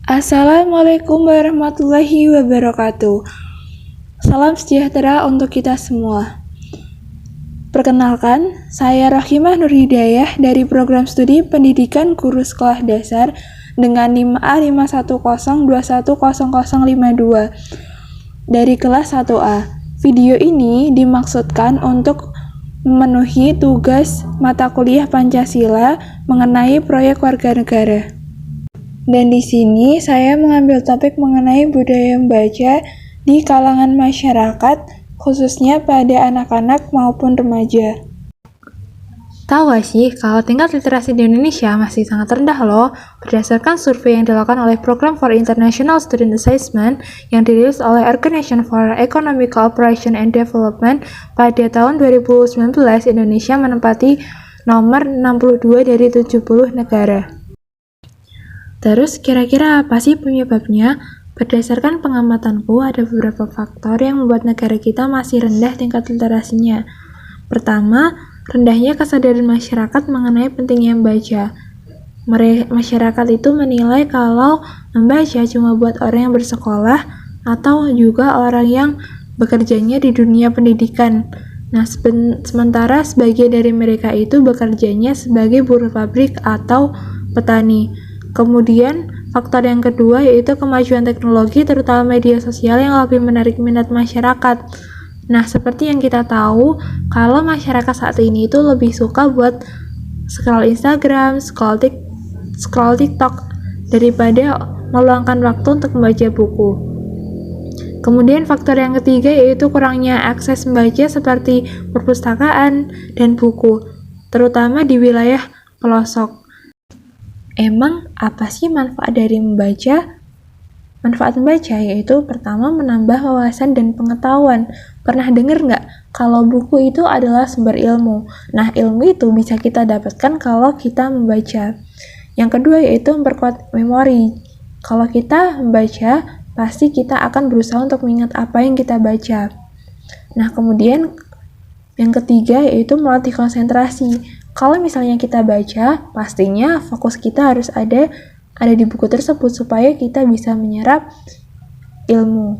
Assalamualaikum warahmatullahi wabarakatuh. Salam sejahtera untuk kita semua. Perkenalkan, saya Rahimah Nur Hidayah dari program studi Pendidikan Guru Sekolah Dasar dengan NIM A510210052 dari kelas 1A. Video ini dimaksudkan untuk memenuhi tugas mata kuliah Pancasila mengenai proyek warga negara. Dan di sini saya mengambil topik mengenai budaya membaca di kalangan masyarakat, khususnya pada anak-anak maupun remaja. Tahu gak sih, kalau tingkat literasi di Indonesia masih sangat rendah loh, berdasarkan survei yang dilakukan oleh Program for International Student Assessment yang dirilis oleh Organization for Economic Cooperation and Development pada tahun 2019, Indonesia menempati nomor 62 dari 70 negara. Terus kira-kira apa sih penyebabnya? Berdasarkan pengamatanku, ada beberapa faktor yang membuat negara kita masih rendah tingkat literasinya. Pertama, rendahnya kesadaran masyarakat mengenai pentingnya membaca. Masyarakat itu menilai kalau membaca cuma buat orang yang bersekolah atau juga orang yang bekerjanya di dunia pendidikan. Nah, sementara sebagian dari mereka itu bekerjanya sebagai buruh pabrik atau petani. Kemudian, faktor yang kedua yaitu kemajuan teknologi, terutama media sosial yang lebih menarik minat masyarakat. Nah, seperti yang kita tahu, kalau masyarakat saat ini itu lebih suka buat scroll Instagram, scroll TikTok, daripada meluangkan waktu untuk membaca buku. Kemudian faktor yang ketiga yaitu kurangnya akses membaca seperti perpustakaan dan buku, terutama di wilayah pelosok. Emang apa sih manfaat dari membaca? Manfaat membaca yaitu pertama menambah wawasan dan pengetahuan. Pernah dengar nggak kalau buku itu adalah sumber ilmu? Nah, ilmu itu bisa kita dapatkan kalau kita membaca. Yang kedua yaitu memperkuat memori. Kalau kita membaca, pasti kita akan berusaha untuk mengingat apa yang kita baca. Nah, kemudian yang ketiga yaitu melatih konsentrasi. Kalau misalnya kita baca, pastinya fokus kita harus ada di buku tersebut supaya kita bisa menyerap ilmu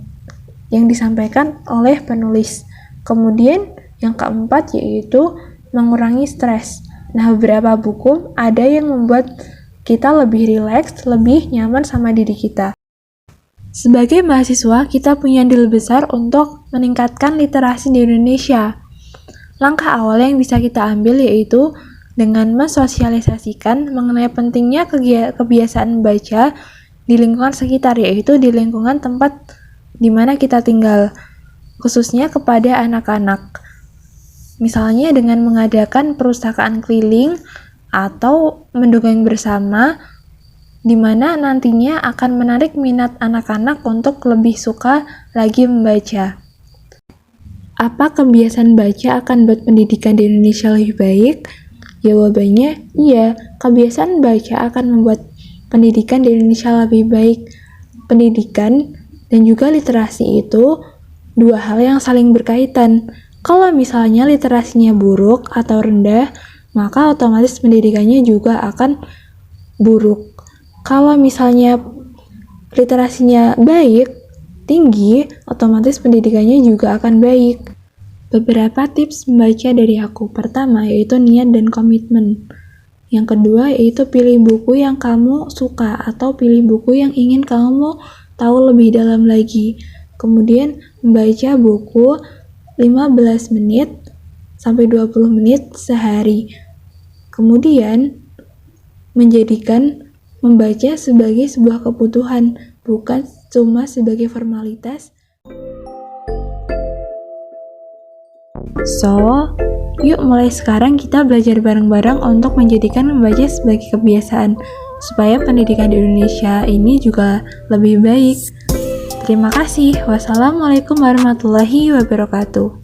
yang disampaikan oleh penulis. Kemudian yang keempat yaitu mengurangi stres. Nah, beberapa buku ada yang membuat kita lebih rileks, lebih nyaman sama diri kita. Sebagai mahasiswa, kita punya andil besar untuk meningkatkan literasi di Indonesia. Langkah awal yang bisa kita ambil yaitu dengan mensosialisasikan mengenai pentingnya kebiasaan membaca di lingkungan sekitar, yaitu di lingkungan tempat di mana kita tinggal, khususnya kepada anak-anak. Misalnya dengan mengadakan perpustakaan keliling atau mendongeng bersama, di mana nantinya akan menarik minat anak-anak untuk lebih suka lagi membaca. Apa kebiasaan baca akan buat pendidikan di Indonesia lebih baik? Jawabannya, iya, kebiasaan baca akan membuat pendidikan di Indonesia lebih baik. Pendidikan dan juga literasi itu dua hal yang saling berkaitan. Kalau misalnya literasinya buruk atau rendah, maka otomatis pendidikannya juga akan buruk. Kalau misalnya literasinya baik, tinggi, otomatis pendidikannya juga akan baik. Beberapa tips membaca dari aku. Pertama, yaitu niat dan komitmen. Yang kedua, yaitu pilih buku yang kamu suka atau pilih buku yang ingin kamu tahu lebih dalam lagi. Kemudian, membaca buku 15 menit sampai 20 menit sehari. Kemudian, menjadikan membaca sebagai sebuah kebutuhan, bukan cuma sebagai formalitas. So, yuk mulai sekarang kita belajar bareng-bareng untuk menjadikan membaca sebagai kebiasaan, supaya pendidikan di Indonesia ini juga lebih baik. Terima kasih. Wassalamualaikum warahmatullahi wabarakatuh.